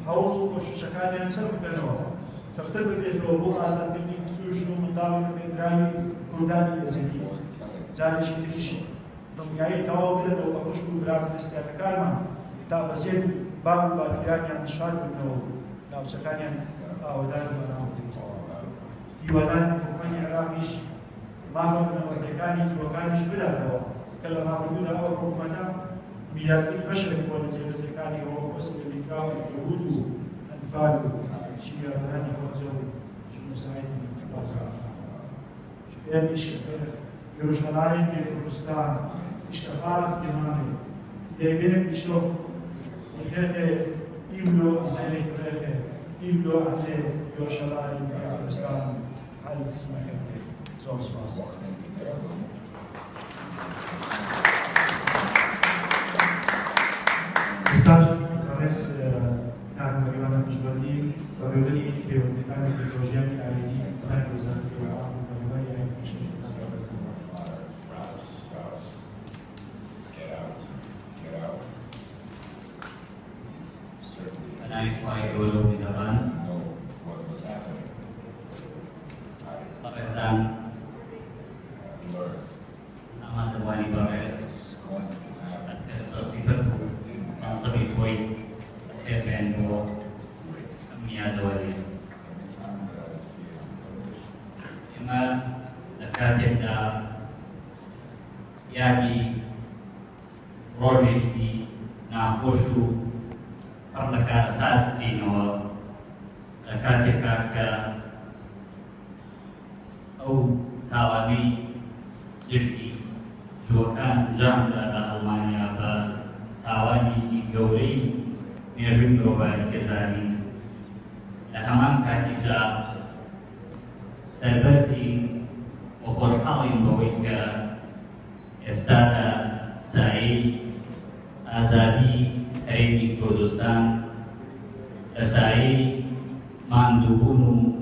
هەوڵ و کۆششەکانیان چەند بکەنەوە چەقتر بکرێتەوە بۆ ئاسانکردنی کچ و ژن و منداڵ و پێدراوی کوردانی ئێزیدی. جارێکی تریش دڵنیایی تەواو بدەنەوە بە خوشک و براکردستیانەکانمان تا بەسێت باو و باپیرانیان شاد ببنەوە و ناوچەکانیان ئاوەدار بەناوبێتەوە. هیواداری حکومەتی عێراقیش مافە بنەوەتەکانی جووەکانیش بداتەوە کە لە ڕابردوودا ئەو حکومەتە میراثی بەشێک بۆ لە جێبەجێکانی هۆڵۆکۆست لەبیکراوی یەهود و ئەنفال و شیعەکانی خۆجە و ژنۆسایدی بازار. شتێنیش Yeruşalayim ve Kurdistan iştihar demani devlet işo ihete imlo izayet reke imlo ande Yeruşalayim ve Kurdistan hal smahete zor spas. Mesaj Ares Nagmariana Mijbali Varoli ve Ondekani ve Projeni Aidi Nagmazan ve Abu Varoli Aidi I tried to do with the run. Know what was happening. Pakistan, Learn. Ahmad Wani Bares, Going to happen. Sifat, Nasri Toy, Heaven War, Amia Dwali. Imal, the Katib da Yadi, Rojishdi, Nahoshu, Parlakar Sadino, Katika أو تاواني جشتي شو كان جامعة ألمانيا بتاواني شي جوري ميجون جوبا كذاني لهمان كاتيجا سربرسي وخوشحالي بويك استادا سعي آزادي هرمي كردستان لسعي ماندوبونو